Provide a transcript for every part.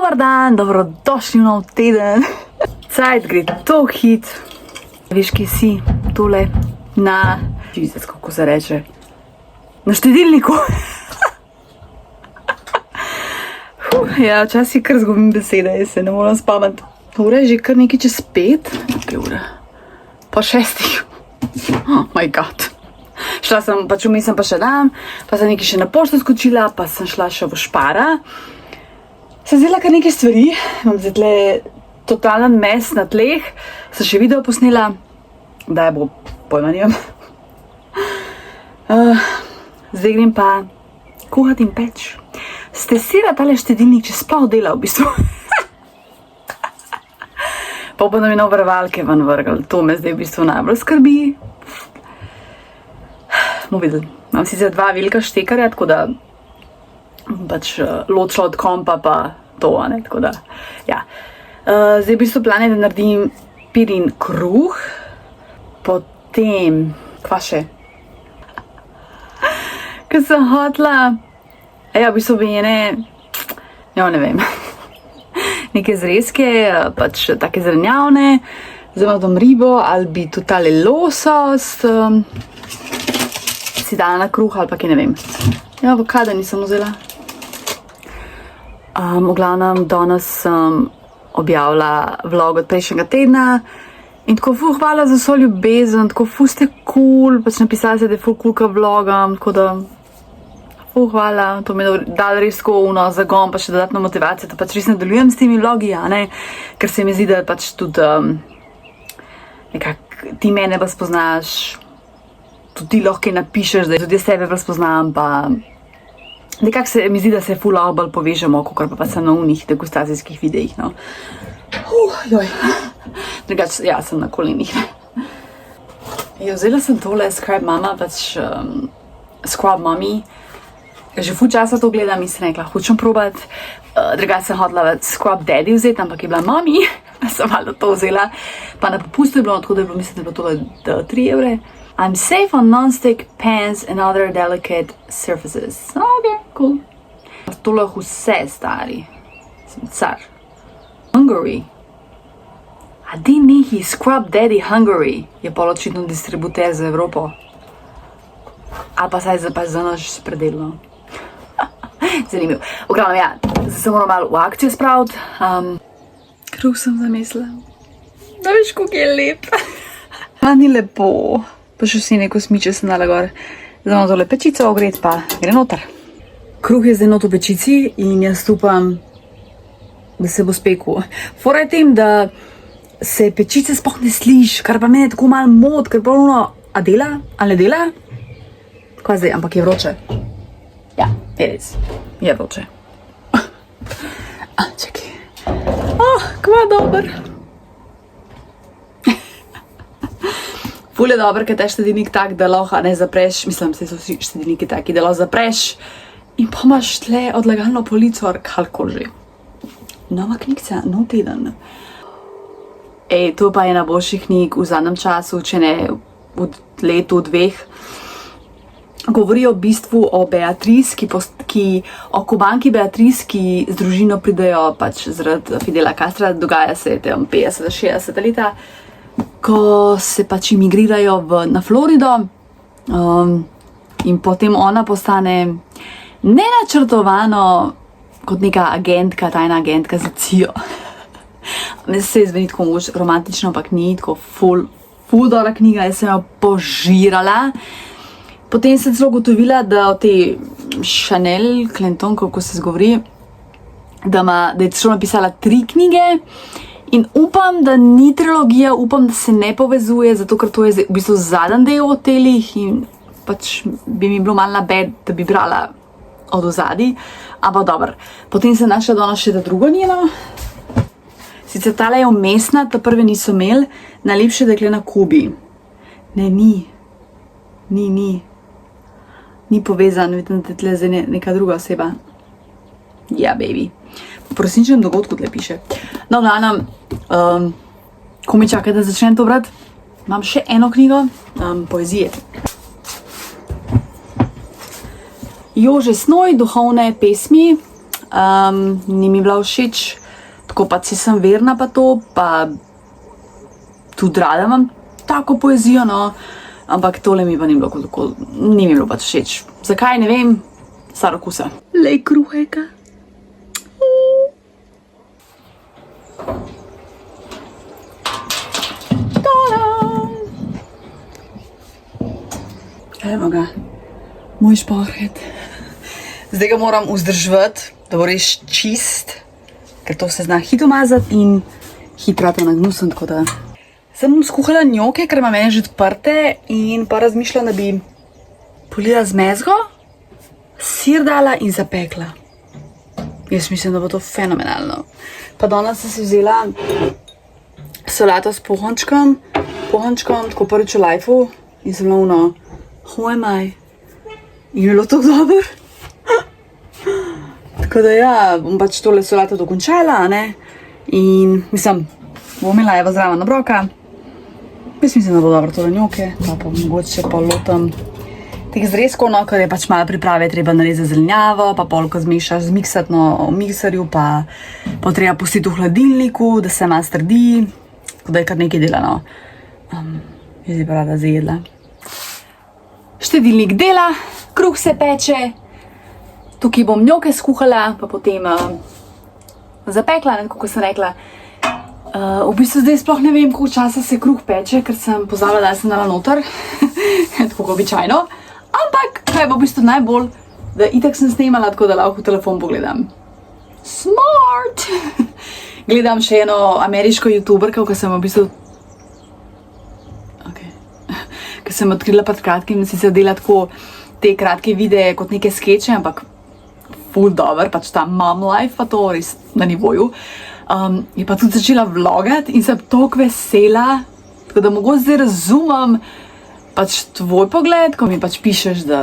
Dobar dan, dobrodošli v nov teden. Cajt gre to hit. Veš, kje si tole na, Jesus, kako se reče, na štedilniku. Ja, včasih kar zgubim besede, jaz se ne moram spomniti. Ura je že kar nekaj čez 5. Kaj ura? Pa 6. Oh my god. Šla sem, pač vmes sem pa še dan, pa sem nekaj še na pošto skočila, pa sem šla še v Špara. Sem vzela kar nekaj stvari, imam zdaj tle totalen mes na tleh, sem še video posnela, da je bo pojma nimam. Zdaj grem pa kuhati in peč. Stresira tale štedilnik, če sploh dela v bistvu. Pa upam, da mi nove varovalke ven vrgli, to me zdaj v bistvu najbolj skrbi. Bomo videli. Imam sicer 2 velika štekarja, tako da pač ločila od kompa pa to, ne, tako da, ja. Zdaj v bistvu plan je, da naredim pirin kruh, potem, kva še? Ker sem hotla, ja, v bistvu bejene, ja, ne vem, neke zrezke, pač take zelenjavne, zdaj imam dom ribo, ali bi totale losos, si dala na kruh ali pa kaj ne vem. Ja, avokada nisem vzela. V glavnem, danes sem objavila vlog od prejšnjega tedna in tako ful hvala za vso ljubezen, tako ful ste cool, pač napisali ste, da je ful cool ka vlogam, tako da ful hvala, to mi je dalo res tako zagon, pa še dodatno motivacijo, da pač res nadaljujem s temi vlogi, ja, ne, ker se mi zdi, da pač tudi nekako ti mene pa spoznaš, tudi ti lahko napišeš, da tudi sebe razpoznam, pa nekako se mi zdi, da se ful bolj povežemo, kakor pa sem na unih degustacijskih videih, no. Joj. Drugač, ja, sem na kolenih. Ja, vzela sem tole Scrub Mama, pač Scrub Mommy. Že ful časa to gledam in sem rekla, hočem probat. Drugač sem hotela Scrub Daddy vzeti, ampak je bila Mommy. Sem malo to vzela. Pa na popustu je bilo, tako da je bilo, mislim, da je bilo tole 3 evre. I'm safe on non-stick pans and other delicate surfaces. Ok, cool. Tole vse, stari. Sem car. Hungary. A di nehi Scrub Daddy Hungary je pol očitno distributer za Evropo. Ali pa saj za naš predelno. Zanimiv. V glavnem, ja, zdaj se moram malo v akcijo spraviti. Kruh sem zamislila. Da veš, kako je lep. Ni lepo. Pa še vsi neko smiče sem dala gor. Zdaj imam tole pečico ogret, pa gre noter. Kruh je zdaj not v pečici in jaz upam, da se bo spekel. Fora je tem, da se pečice sploh ne sliš, kar pa mene tako malo mod, ker pa ono, a dela, ali ne dela? Kaj zdaj, ampak je vroče. Ja, je res, je vroče. Čakaj. Kva dober. Ful je dober, ker te štedilnik tak, da lahko ne zapreš, mislim, se so vsi štedilniki taki, da lahko zapreš in pa imaš tle odlagalno polico, kalko že. Nova knjigca, nov teden. To pa je ena boljših knjig v zadnjem času, če ne v letu, 2. Govori o bistvu o Beatrice, o kubanki Beatrice, ki z družino pridejo pač zaradi Fidela Castra, dogaja se tam 50-60 leta, ko se pač imigrirajo na Florido in potem ona postane nenačrtovano kot neka agentka, tajna agentka za CIA. Meni se zveni tako mož romantično, ampak ni, tako ful dobra knjiga, jaz sem jo požirala. Potem sem celo gotovila, da od te Chanel Clinton, kako se zgovori, da je celo napisala 3 knjige. In upam, da ni trilogija, upam, da se ne povezuje, zato ker to je v bistvu zadnji del od telih in pač bi mi bilo malo nabed, da bi brala od ozadij, ampak dobro. Potem sem našla danes še ta drugo njeno. Sicer tale je umestna, ta prve niso imeli, najlepše dekle na Kubi. Ne, ni povezan, vidim, da je tle zdaj neka druga oseba. Ja, baby. V prosničnem dogodku tle piše. No, glavnem, ko mi čakaj, da začnem to brati, imam še eno knjigo, poezije. Jože Snoj, duhovne pesmi, ni mi bila všeč, tako pa si sem verna pa to, pa tudi rada imam tako poezijo, no, ampak tole mi pa ni bilo tako, ni mi bilo pač všeč. Zakaj, ne vem, stvar okusa. Lej kruheka. Evo ga, moj šparget. Zdaj ga moram vzdrževati, da bo res čist, ker to se zna hitro mazati in hitro to nagnusen, tako da. Sem skuhala njoke, ker imam meni že odprte in pa razmišljam, da bi polila z mezgo, sir dala in zapekla. Jaz mislim, da bo to fenomenalno. Pa danes sem si vzela solato s pohončkom, tako prvič v lifeu in sem bila ono, who am I? In je bilo to dobro. Tako da ja, bom pač tole solato dokončala, ne? In mislim, bom imela Eva zraven obroka. Jaz mislim, da bo dobro tole njoke, pa mogoče pa lotam teh zrezkov, no, ker je pač malo priprave, treba narezati zelenjavo, pa polko zmešaš, zmiksati v mikserju, pa treba pustiti v hladilniku, da se malo strdi, tako da je kar nekaj dela, no. Jaz bi pa rada zajedla. Štedilnik dela, kruh se peče, tukaj bom njoke skuhala, pa potem zapekla, kako sem rekla. V bistvu zdaj sploh ne vem, koliko časa se kruh peče, ker sem pozabila, da sem dala noter, tako običajno. Ampak, kaj bo v bistvu najbolj, da itak sem snemala, tako da lahko telefon pogledam. Smart! Gledam še eno ameriško youtuberko, ki sem v bistvu ki sem odkrila pred kratkim, sicer dela tako te kratke videe kot neke skeče, ampak ful dober, pač ta mom life, pa to res na nivoju. Je pa tudi začela vlogati in sem toliko vesela, tako da mogoče zdaj razumem pač tvoj pogled, ko mi pač pišeš, da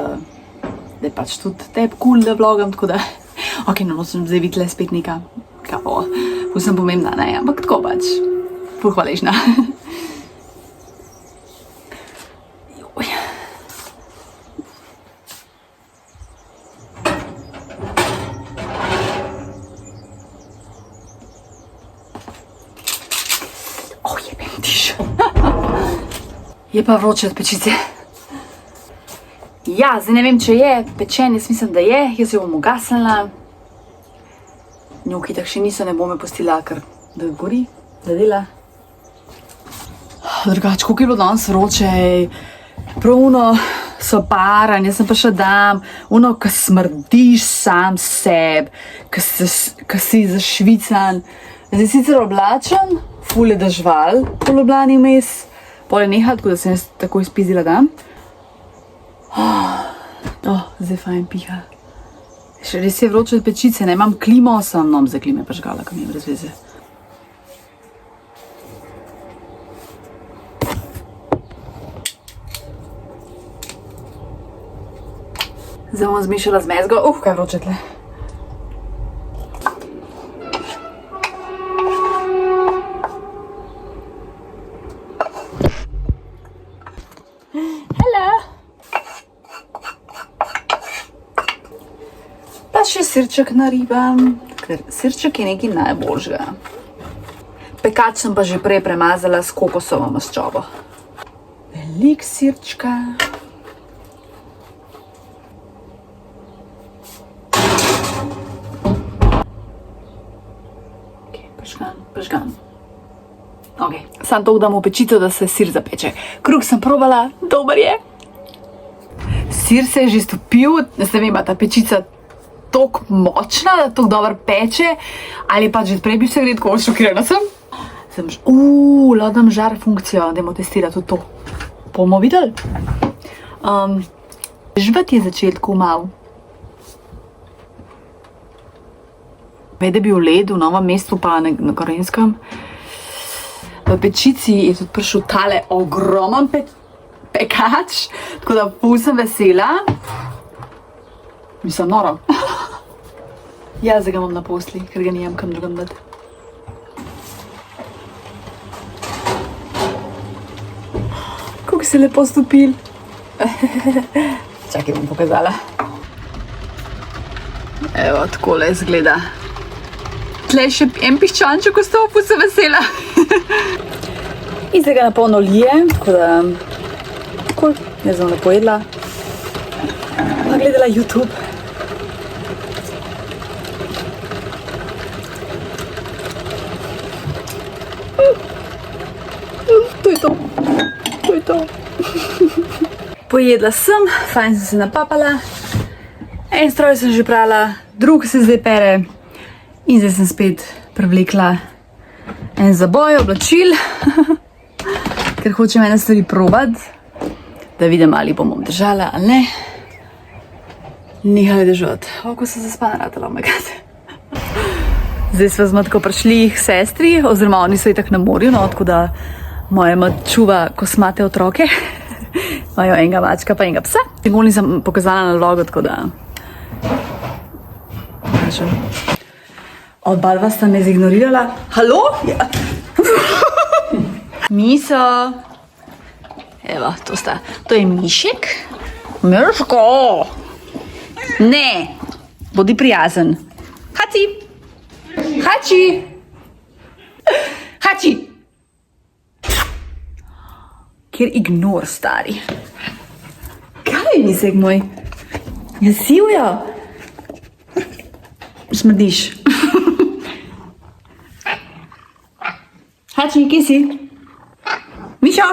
je pač tudi tebi cool, da vlogam, tako da, ok, no, sem zdaj videla spet neka, kao, ful sem pomembna, ne, ampak tako pač, ful hvaležna. Je pa vroče od pečice. Ja, zdaj ne vem, če je pečen, jaz mislim, da je. Jaz jo bom ugasnila. Njoki tak še niso, ne bom me pustila, ker da gori, da dela. Drugače, koliko je bilo danes vroče, prav uno so paran, jaz sem pa še dam, uno, ko smrdiš sam seb, ko si zašvican. Zdaj sicer oblačen, ful je dežval po Ljubljani vmes. Pol je nehal, tako da sem jaz tako izpizila dam. Zdaj fajn piha. Še res je vroče od pečice, ne imam klimo, sem nom za klime pažgala, ko mi je brez veze. Zdaj bom zmešala z mezgo. Kaj vroče tle. Še sirček naribam, ker sirček je nekaj najboljšega. Pekač sem pa že prej premazala s kokosovo maščobo. Velik sirčka. Ok, pržgan. Ok, sam to dam v pečico, da se sir zapeče. Kruh sem probala, dober je. Sir se je že stopil, ne vem, ta pečica toliko močna, da toliko dobro peče, ali pa že prej bi se gre, tako šokirana sem. Ladam žar funkcijo, dajmo testirati tudi to. Bomo videli. Žvet je začel tako malo. Vede bi v ledu, v Novem mestu pa na Gorenjskem. V pečici je tudi prišel tale ogromen pekač, tako da ful sem vesela. Mislim, noro. Ja, zdaj ga imam na posli, ker ga nijem kam drugam dati. Kako se lepo stopil. Čakaj, bom pokazala. Evo, takole izgleda. Tle še en piščanček vstopil, se vesela. In se ga napolno lije, tako da takoj, jaz sem lepo jedla. Pa gledala YouTube. To je to. To je to. Pojedla sem, fajn sem se napapala. En stroj sem že prala, drug se zdaj pere. In zdaj sem spet prevlekla en zaboj oblačil, ker hočem ene stvari probati, da vidim, ali bom obdržala ali ne. Nehali deževati. Ko sem zaspana ratala, oh my god. Zdaj smo tako prišli k sestri, oziroma oni so itak na morju, no, tako da moja mat čuva kosmate otroke. Imajo enega mačka pa enega psa. Nikoli nisem pokazala na vlogu, tako da... Oba sta me zignorirala. Halo? Ja. Miso. Evo, to sta. To je Mišek. Miško. Ne. Bodi prijazen. Hači. Hači. Hači. Kjer ignor, stari. Kaj je Misek moj? Ja, sivja. Smrdiš. Hači, kje si? Mišo?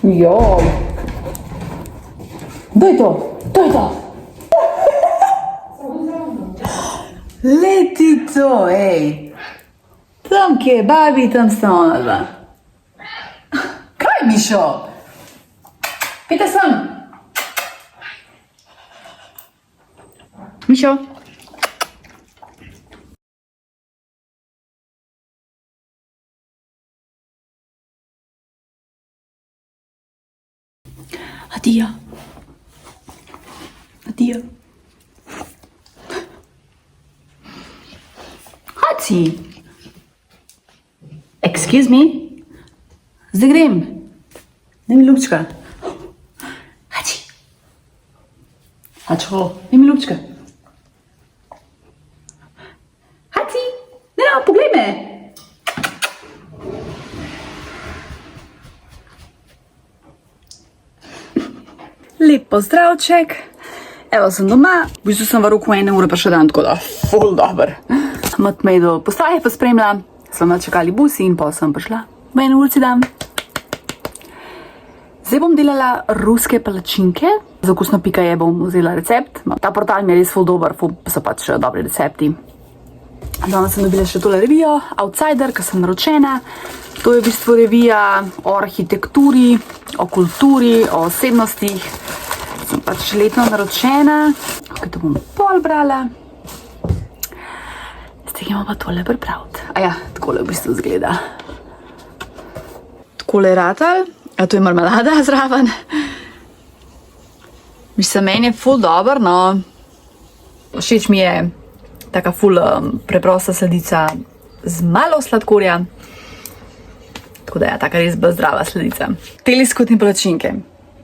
Joj. Daj to, daj to. Leti to, ej. Tam, kje je babi, tam sta ona dva. Kaj, Mišo? Pite sem. Mišo? Adijo. Adijo. Haci. Excuse me. Zdaj grem. Daj mi ljubčka. Hači. Hačo. Daj mi ljubčka. Haci. Ne, poglej me. Lep pozdravček. Evo, sem doma. V bistvu sem v roku 1 ure pa še dan, tako da ful dober. Mat me je do postaje pa spremlja. Smo malo čakali busi in pa sem prišla. V 1 urici dan. Zdaj bom delala ruske palačinke. Za okusno.je bom vzela recept. Ta portal mi je res ful dober, ful so pač dobri recepti. Danes sem dobila še tole revijo, Outsider, ker sem naročena. To je v bistvu revija o arhitekturi, o kulturi, o osebnostih. Sem pač letno naročena. Kaj to bom pol brala. Zdaj imamo pa tole pripraviti. A ja, takole v bistvu izgleda. Takole je ratal. A to je marmelada zraven. Mislim, meni je ful dober, no. Všeč mi je taka ful preprosta sladica z malo sladkorja. Tako da je taka res bolj zdrava sladica. Teli skutni palačinke.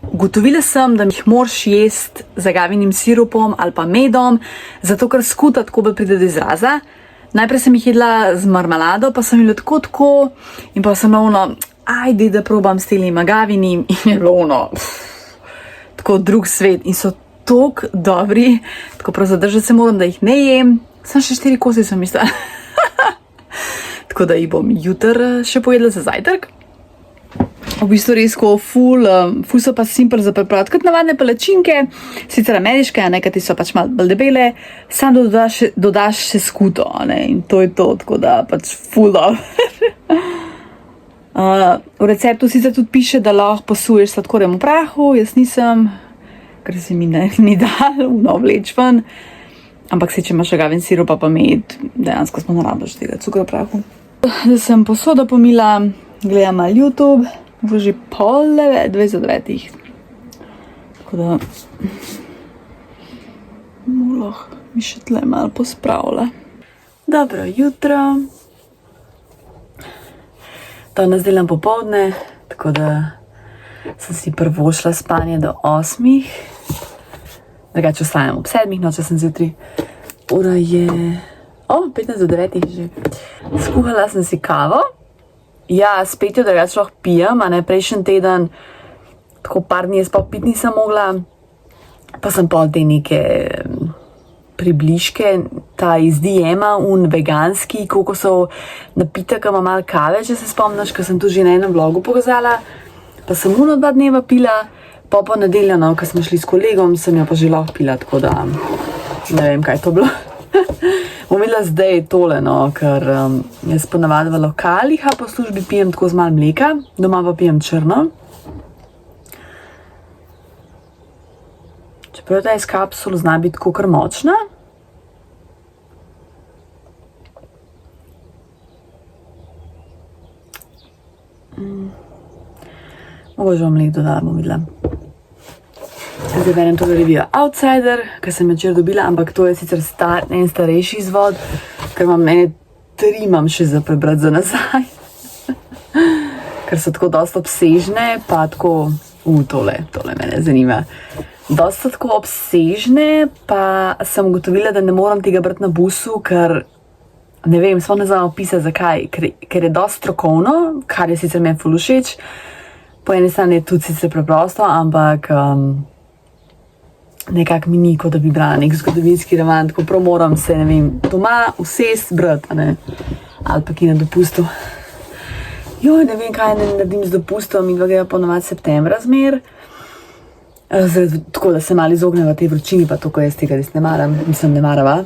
Ugotovila sem, da jih moraš jesti z agavinim sirupom ali pa medom, zato ker skuta tako bolj pride do izraza. Najprej sem jih jedla z marmelado, pa sem jih tako in pa sem ono, ajde, da probam s temi agavinim in je bilo ono, tako drug svet in so tako dobri, tako prav zadržati se moram, da jih ne jem. Sem še 4 kosi sem mislila. Tako da jih bom jutr še pojedla za zajtrk. V bistvu res ful so pa simpel za pripraviti kot navadne palačinke, sicer ameriške, nekati so pač malo bolj debele, sam dodaš še skuto, ne, in to je to, tako da pač ful dobro. V receptu sicer tudi piše, da lahko posuješ sladkorjem v prahu, jaz nisem, ker se mi ni dal vleč ven. Ampak če imaš agaven sirupa, pa med, dejansko smo narabiš tega cukroprahu. Zdaj sem posodo pomila, gledam malo YouTube, bo že 8:30. Tako da lahko mi še tle malo pospravlja. Dobro jutro. Danes delam popoldne, tako da sem si prvošla spanje do 8. Drugače vstajam ob 7, noče sem zjutraj. Ura je 15:09 že. Skuhala sem si kavo. Ja, spet jo drugače lahko pijem, a ne prejšnji teden, tako par dni sploh pit nisem mogla. Pa sem pol te neke približke, ta iz Diema, veganski kokosov napitek, ima malo kave, če se spomniš, ker sem tu že na enem vlogu pokazala. Pa sem 2 dneva pila, po nedeljo, no, ko smo šli s kolegom, sem jo pa že lahko pila, tako da ne vem, kaj to bilo. Bom imela zdaj tole, no, ker jaz ponavadi v lokalih, a po službi pijem tako z malo mleka, doma pa pijem črno. Čeprav ta iz kapsul zna biti tako kar močna. Mogoče bom mlek dodala, bom videla. Zdaj berem tole revijo Outsider, ki sem jo včeraj dobila, ampak to je sicer en starejši izvod, ker imam 3 imam še za prebrati za nazaj. Ker so tako dosta obsežne, pa tako, tole mene zanima. Dosta tako obsežne, pa sem ugotovila, da ne moram tega brati na busu, ker ne vem, sploh ne znam opisati zakaj, ker je dosta strokovno, kar je sicer meni ful všeč. Po eni strani je tudi sicer preprosto, ampak nekako mi ni, kot da bi brala nek zgodovinski roman, tako prav moram se, ne vem, doma vsest brati, ne, ali pa ki na dopustu. Joj, ne vem, kaj ne naredim z dopustom, in grejo ponovadi septembra zmer. Tako da se malo izogneva tej vročini, pa to, ko jaz tega res ne maram, mislim, ne marava.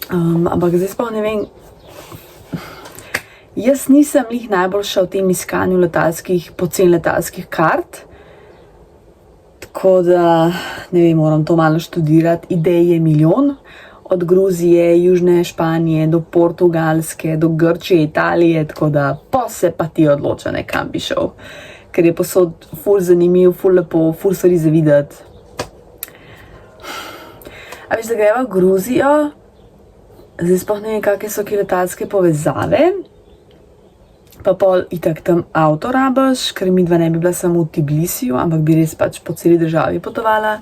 Ampak zdaj sploh ne vem, jaz nisem lih najboljša v tem iskanju poceni letalskih kart, tako da, ne vem, moram to malo študirati. Idej je milijon, od Gruzije, Južne Španije, do Portugalske, do Grčije, Italije, tako da se pa ti odloča, ne, kam bi šel. Ker je posod ful zanimiv, ful lepo, ful stvari za videti. A veš, da greva v Gruzijo, zdaj sploh ne vem, kakve so ki letalske povezave, pa pol itak tam avto rabiš, ker midva ne bi bila samo v Tbilisiju, ampak bi res pač po celi državi potovala,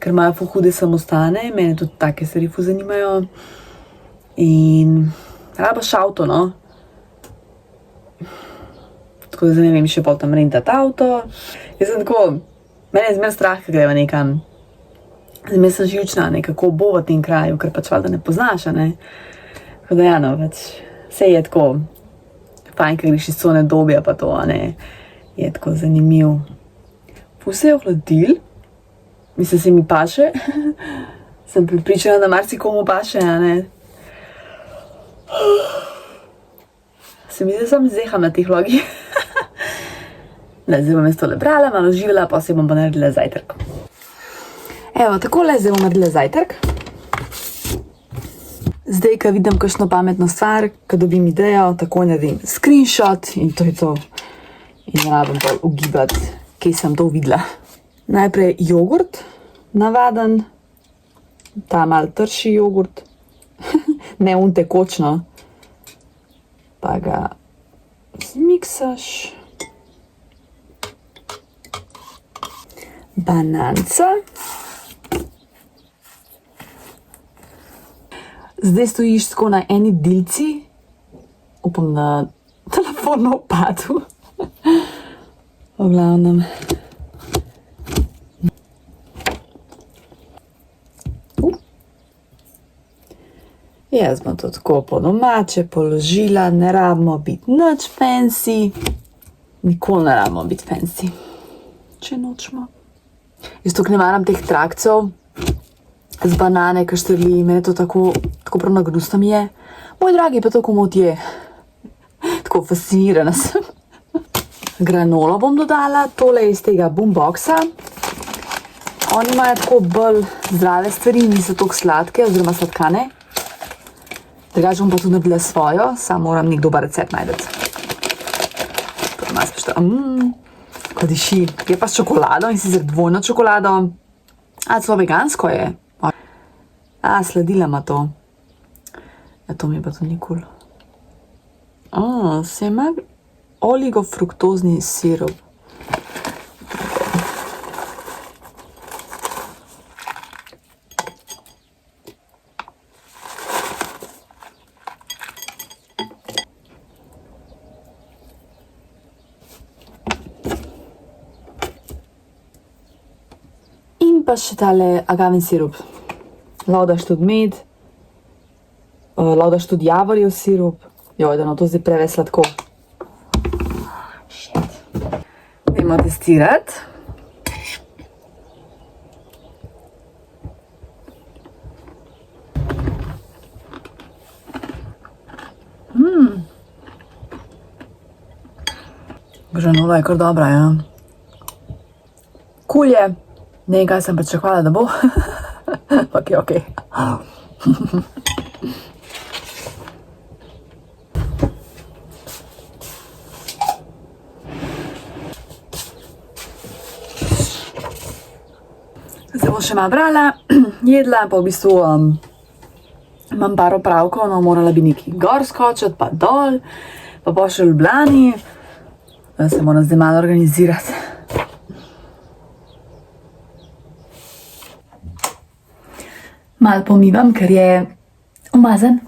ker imajo ful hude samostane, mene tudi take stvari ful zanimajo. In rabiš avto, no. Tako da zdaj ne vem, še pol tam rentati avto. Jaz sem tako, mene je zmer strah, ko greva nekam. Zmer sem živčna, ne, kako bo v tem kraju, ker pač valjda ne poznaš, ne. Tako da ja, no, pač vse je tako fajn, ker greš iz cone dobja pa to, ne. Je tako zanimiv. Ful se je ohladil, mislim, se mi paše. Sem pripričana, da marsikomu paše, a ne. Se mi zdaj sam zeham na teh vlogih. Zdaj bom jaz tole brala, malo živela, pa se bom pa naredila zajtrk. Evo, takole, zdaj bom naredila zajtrk. Zdaj, ko vidim kakšno pametno stvar, ko dobim idejo, takoj naredim screenshot in to je to. In rabim bolj ugibati, kje sem to videla. Najprej jogurt, navaden, ta malo trši jogurt, ne tekočno. Pa ga zmiksaš. Bananca. Zdaj stojiš tako na eni dilci. Upam, da telefon ne upadu. V glavnem. Jaz bom to tako po domače položila, ne rabimo biti nič fancy. Nikoli ne rabimo biti fancy, če nočemo. Jaz tukaj ne maram teh trakcev z banane, ker štrli, mene to tako prav nagnusno mi je. Moj dragi, pa to komot je. Tako fascinirana sem. Granolo bom dodala, tole iz tega boomboxa. Oni imajo tako bolj zdrave stvari, niso tako sladke oziroma sladkane. Drugače bom pa tudi naredila svojo, samo moram nek dober recept najdeti. To je malo spešta. Ko diši. Je pa s čokolado in sicer dvojno čokolado. Celo vegansko je. Sladila ima to. Ja, to mi je pa to nikul. Se ima oligofruktozni sirup. In pa še tale agavin sirup. Lahko daš tudi med, lahko daš tudi javorjev sirup. Joj, da no, to zdaj preveč sladko. Dajmo testirati. Granola je kar dobra, ja. Kul je. Ne vem, kaj sem pričakovala, da bo. Ampak je okej. Zdaj bom še malo brala, jedla, pa v bistvu imam par opravkov, no morala bi nekaj gor skočiti, pa dol, pa še v Ljubljani. Se moram zdaj malo organizirati. Malo pomivam, ker je umazan.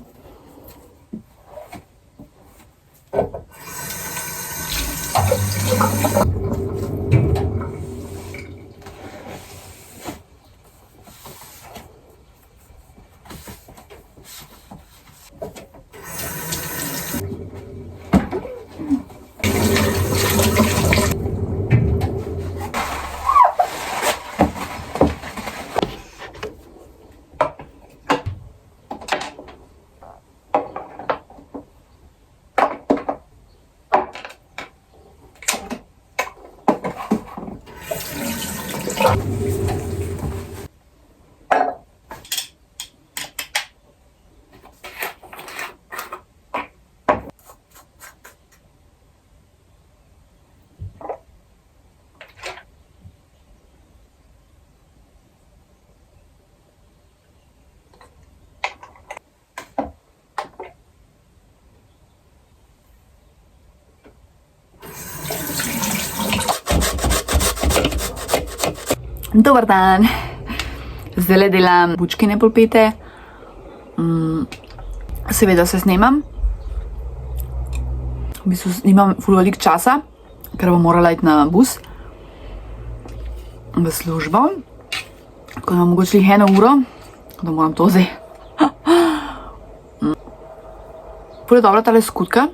Dobar dan. Zdaj delam bučkine polpete. Seveda se snemam. V bistvu nimam ful veliko časa, ker bom morala iti na bus v službo. Tako da imam mogoče 1 uro, da moram to zdaj. Ful je dobra tale skutka.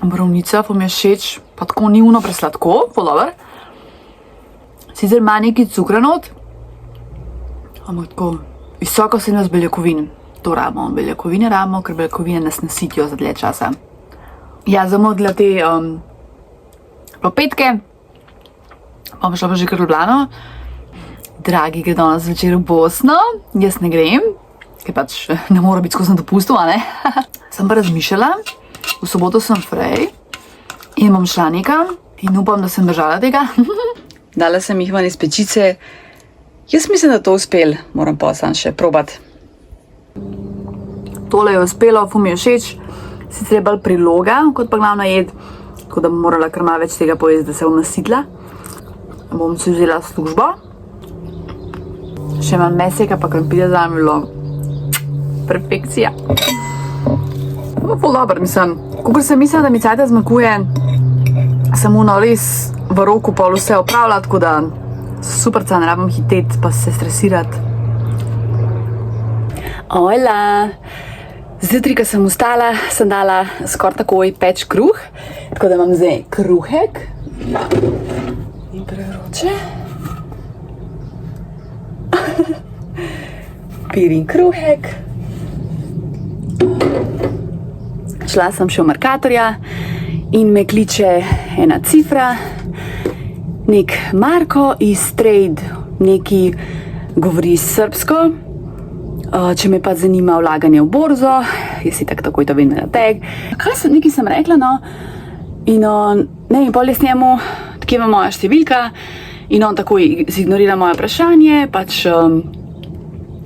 Borovnica, pa mi je všeč, pa tako ni presladko, ful dober. Sicer ima nekaj cukra not, ampak tako visoko vsebnost beljakovin. To rabimo, beljakovine rabimo, ker beljakovine nas nasitijo za dlje časa. Ja, zdaj bomo odla te polpetke, pa bom šla pa že kar v Ljubljano. Dragi gre danes zvečer v Bosno, jaz ne grem, ker pač ne mora biti skozi na dopustu, a ne? Sem pa razmišljala, v soboto sem fraj in bom šla nekam in upam, da sem držala tega. Dala sem jih ven iz pečice. Jaz mislim, da to uspel. Moram pa sam še probati. Tole je uspelo, ful mi je všeč. Sicer je bolj priloga, kot pa glavna jed. Tako da bom morala kar malo več tega pojesti, da se bom nasitila. Bom si vzela službo. Še imam meseka, pa krompirja zraven bilo. Perfekcija. Ful dobro, mislim. Kakor sem mislila, da mi cajta zmanjkuje, sem res v roku pol vse opravila, tako da super, ne rabim hiteti pa se stresirati. Ojla! Zjutraj, ko sem vstala, sem dala skoraj takoj peč kruh, tako da imam zdaj kruhek in prevroče. Pirin kruhek. Šla sem še v Mercatorja in me kliče ena cifra, nek Marko iz Trade neki govori srbsko, če me pa zanima vlaganje v borzo, jaz si takoj to vem na tag. Nekaj sem rekla, no, in pol je s njemu, kje ima moja številka, in on takoj zignorira moje vprašanje, pač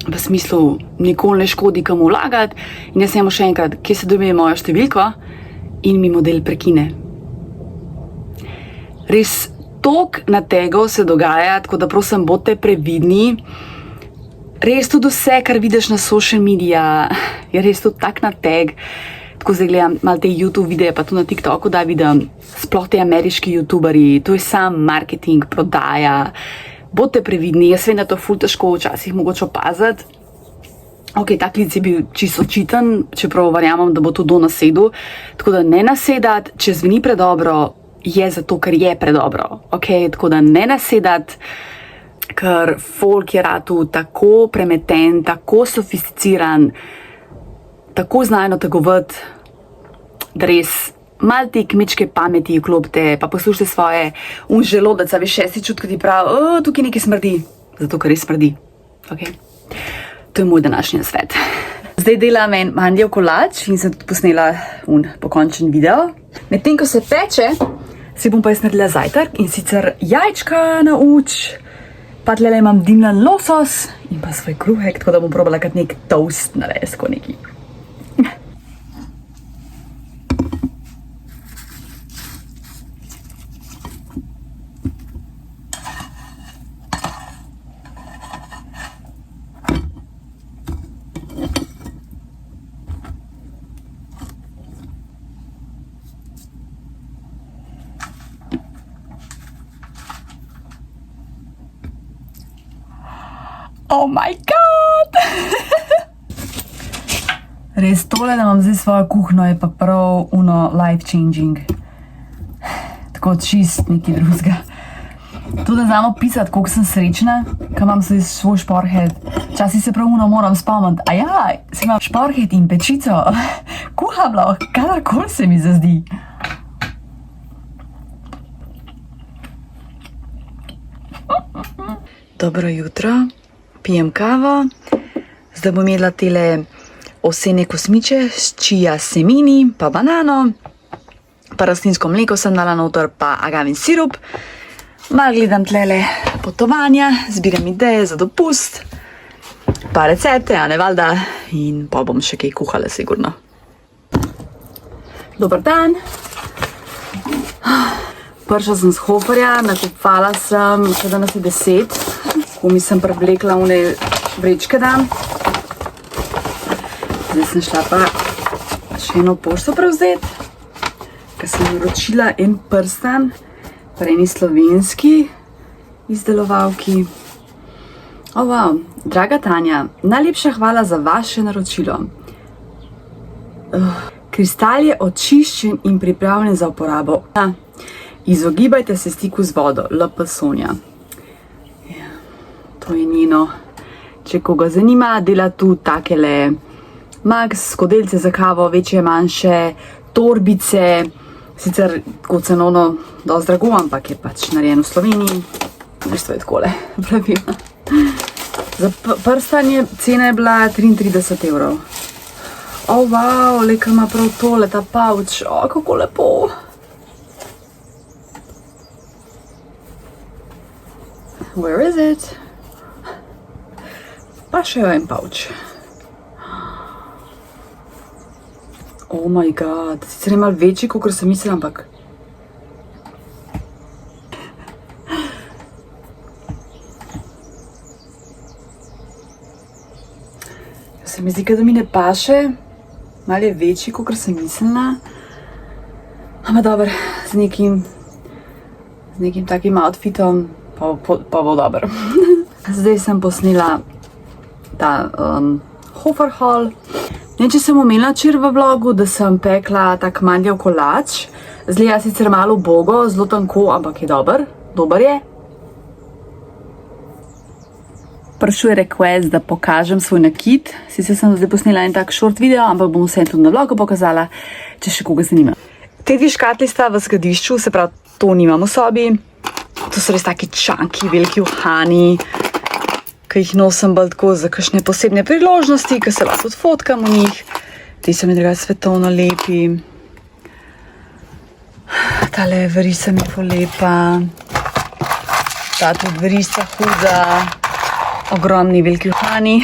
v smislu nikoli ne škodi komu vlagati, in jaz njemu še enkrat, kje se dobi mojo številko, in mi model prekine. Res tok na tegov se dogaja, tako da prosim, bodite previdni. Res tudi vse, kar vidiš na social media, je res tudi tak na tag. Tako zdaj gledam malo te YouTube videe, pa tudi na TikToku, da vidim sploh te ameriški YouTuberi, to je sam marketing, prodaja. Bodite previdni, jaz vem, da to ful težko včasih mogoče opaziti. Ok, ta klic je bil čisto očiten, čeprav verjamem, da bo to do nasedu. Tako da ne nasedati, če zveni predobro, je zato, ker je predobro. Ok, tako da ne nasedati, ker folk je ratu tako premeten, tako sofisticiran, tako znajno tegovati, da res malo te kmečke pameti vklopite, pa poslušajte svoje želodec, a veš, šesti čut, ko ti pravi, tukaj nekaj smrdi, zato ker res smrdi. Ok, to je moj današnji svet. Zdaj delam en mandljev kolač in sem tudi posnela pokončen video. Medtem, ko se peče, si bom pa jaz naredila zajtrk, in sicer jajčka na uč, pa tlele imam dimljen losos in pa svoj kruhek, tako da bom probala kot nek toast narediti neki. Oh my god! Res tole, da imam zdaj svojo kuhno, je pa prav life changing. Tako čist nekaj drugega. To, da znam opisati, koliko sem srečna, ko imam svoj šporhet. Včasih se prav moram spomniti, si imam šporhet in pečico. Kuham lahko, kadarkoli se mi zazdi. Dobro jutro. Pijem kavo, zdaj bom jedla tele osene kosmiče s čija semeni, pa banano, pa rastlinsko mleko sem dala noter, pa agavin sirup. Malo gledam tlele potovanja, zbiram ideje za dopust, pa recepte, a ne valjda, in pa bom še kaj kuhala sigurno. Dober dan. Prišla sem z Hoferja, nakupala sem, še danes je 10. Mi sem prevlekla one vrečke dan. Zdaj sem šla pa še eno pošto prevzeti, ker sem naročila en prstan pri eni slovenski izdelovalki. Wow. Draga Tanja, najlepša hvala za vaše naročilo. Kristal je očiščen in pripravljen za uporabo. Izogibajte se stiku z vodo. LP Sonja. To je njeno. Če koga zanima, dela tu takele Max, skodelce za kavo, večje, manjše, torbice, sicer kot cenovno dosti drago, ampak je pač narejen v Sloveniji. Veš, to je takole, pravilno. Za prstanje cena je bila 33 €. Wow, leka ima prav tole, ta pouch, kako lepo. Where is it? Pa še en pouch. Oh my god, sicer je malo večji, kot sem mislila, ampak... Se mi zdi, da mi ne paše, malo je večji, kot sem mislila. Ampak dobro, z nekim takim outfitom pa bo dobro. Zdaj sem posnela ta Hofer haul. Če sem omenila včeraj v vlogu, da sem pekla tak mandljev kolač. Zgleda sicer malo ubogo, zelo tanko, ampak je dober. Dober je. Prišel je request, da pokažem svoj nakit. Sicer sem zdaj posnela en tak short video, ampak bom vse tudi na vlogu pokazala, če še koga zanima. Te dve škatli sta v skladišču, se pravi, to nimam v sobi. To so res taki čanki, veliki uhani. ki jih nosim bolj tako za kakšne posebne priložnosti, ki se lahko tudi fotkam v njih. Ti so mi drugače svetovno lepi. Tale verica mi je ful lepa. Ta tudi verica huda. Ogromni veliki uhani.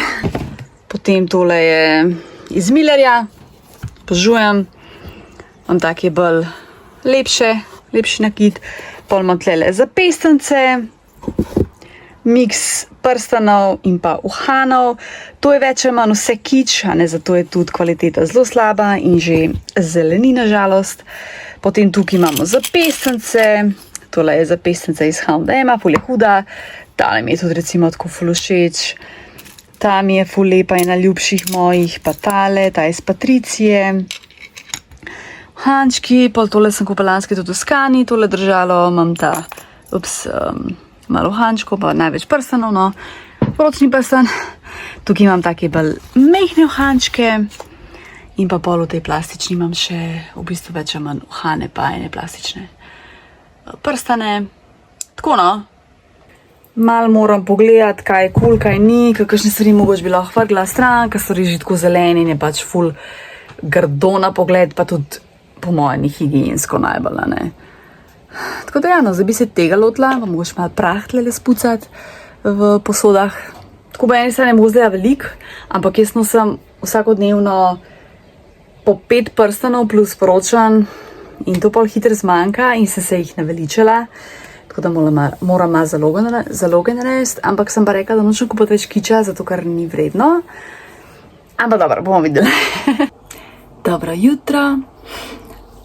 Potem tole je iz Millerja. Požujem. Imam take bolj lepši nakit. Pol imam tlele zapestance. Miks prstanov in pa uhanov. To je več ali manj vse kič, a ne, zato je tudi kvaliteta zelo slaba in že zeleni na žalost. Potem tukaj imamo zapestance. Tole je zapestance iz H&M, ful je huda. Tale mi je tudi recimo tako ful všeč. Ta mi je ful lepa, ena ljubših mojih, pa tale, ta je iz Patricije. Hančki, pol tole sem kupila lanski tudi v Skani, tole držalo, imam ta, malo hančkov, pa največ prstanov, no, ročni prstan. Tukaj imam take bolj mehne hančke in pa pol v tej plastični imam še v bistvu več ali manj uhane, pa ene plastične prstane. Tako no. Mal moram pogledati, kaj je cool, kaj ni, kakšne stvari mogoče bi lahko vrgla stran, ker so že tako zeleni in je pač ful grdo na pogled, pa tudi po mojem ni higiensko najbolj, ne. Tako da ja, no, zdaj bi se tega lotila, pa mogoče malo prah tlele spucati v posodah. Tako po eni strani mogoče veliko, ampak jaz nosim vsakodnevno po 5 prstanov plus poročan in to pol hitro zmanjka in se jih naveličala. Tako da moram malo zaloge narediti, ampak sem pa rekla, da nočem kupiti več kiča, zato ker ni vredno. Ampak dobro, bomo videli. Dobro jutro.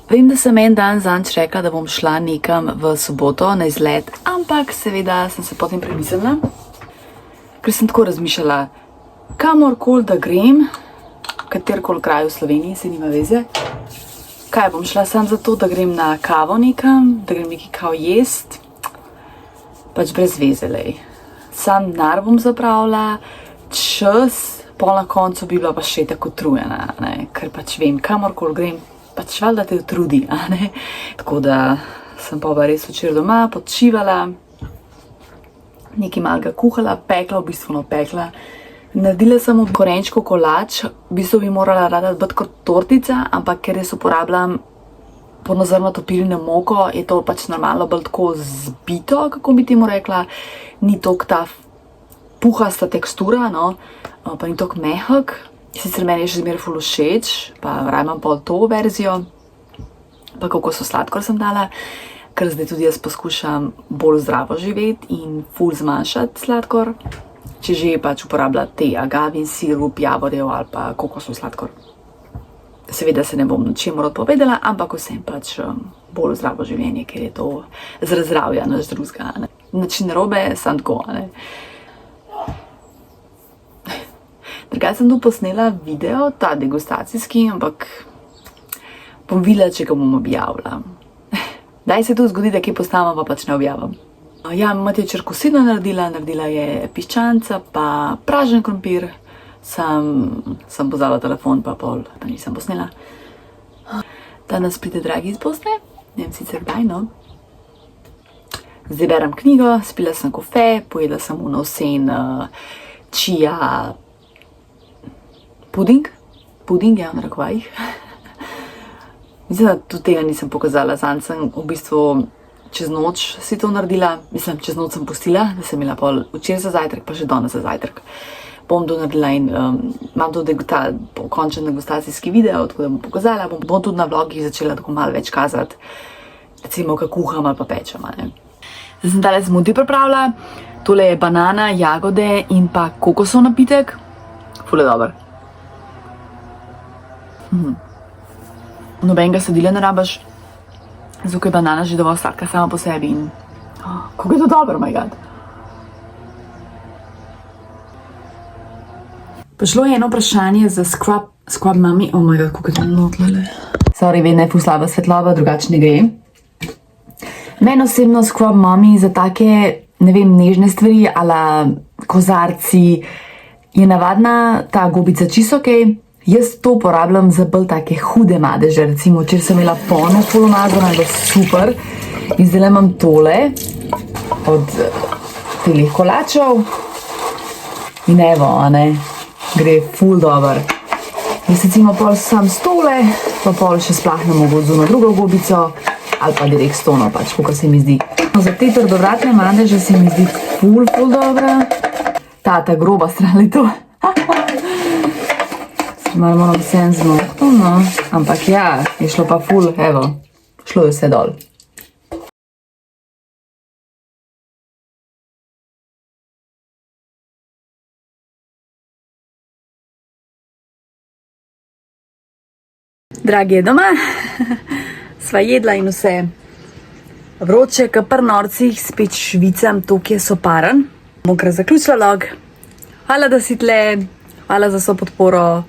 Vem, da sem en dan zanč rekla, da bom šla nekam v soboto na izlet, ampak seveda sem se potem premislila, ker sem tako razmišljala, kamorkoli da grem, katerkoli kraj v Sloveniji, se nima veze, kaj bom šla sam zato, da grem na kavo nekam, da grem nekaj kao jest, pač brez veze, lej. Sam denar bom zapravila, čas, pol na koncu bi bila pa še tako utrujena, ne, ker pač vem, kamorkoli grem, pač valjda te utrudi, a ne. Tako da sem pa res včeraj doma počivala, nekaj malega kuhala, pekla, v bistvu pekla. Naredila sem korenčkov kolač, v bistvu bi morala rada biti kot tortica, ampak ker jaz uporabljam polnozrnato pirino moko, je to pač normalno bolj tako zbito, kako bi temu rekla, ni toliko ta puhasta tekstura, no, pa ni toliko mehek. Sicer meni je še zmeraj ful všeč, pa raje imam pol to verzijo, pa kokosov sladkor sem dala, ker zdaj tudi jaz poskušam bolj zdravo živeti in ful zmanjšati sladkor, če že pač uporabljati te agavin sirup, javorjev ali pa kokosov sladkor. Seveda se ne bom ničemur odpovedala, ampak vsem pač bolj zdravo življenje, ker je to zaradi zdravja naš drugega. Nič narobe, samo tako, ne. Drugače sem tu posnela video, ta degustacijski, ampak bom videla, če ga bom objavila. Daj se tu zgodi, da kje postavim, pa pač ne objavim. Ja, Matija črkosino naredila je piščanca, pa pražen krompir, sem pozvala telefon, pa pol, pa nisem posnela. Danes pride dragi iz Bosne, ne vem sicer kdaj, no. Zdaj berem knjigo, spila sem kofe, pojedla sem v nosen čija puding, ja, v narekovajih. Mislim, da tudi tega nisem pokazala, zanj sem v bistvu čez noč si to naredila, mislim, čez noč sem pustila, da sem imela pol včeraj za zajtrk, pa še danes za zajtrk. Bom to naredila in imam tudi ta končen degustacijski video, tako da bom pokazala, bom tudi na vlogih začela tako malo več kazati, recimo, kako kuham ali pa pečem, ne. Zdaj sem tale smoothie pripravila, tole je banana, jagode in pa kokosov napitek, ful je dober. Nobenega sadila ne rabiš, zato je banana že dovolj sladka sama po sebi in kako je to dobro, my god. Prišlo je eno vprašanje za Scrub Mommy, oh my god, kako je to notlele. Sorry, vedno je ful slaba svetlova, drugače ne gre. Meni osebno Scrub Mommy za take, ne vem, nežne stvari, ala kozarci, je navadna ta gobica čisto okej. Jaz to uporabljam za bolj take hude madeže, recimo, če sem imela polno umazano, je bilo super. In zdaj imam tole od telih kolačev. In evo, a ne, gre ful dober. Jaz recimo pol sam stole, pa pol še splahnem mogoče z drugo gobico, ali pa direkt stono, pač, kako se mi zdi. No, za te trdovratne madeže se mi zdi ful dobra. Ta groba stran je to. Malo moram vsem zmokno, no. Ampak ja, je šlo pa ful, evo, šlo je vse dol. Dragi je doma, sva jedla in vse vroče, ka pri norcih, spet švicam, toliko je soparen. Bom kar zaključila vlog. Hvala, da si tle, hvala za vso podporo.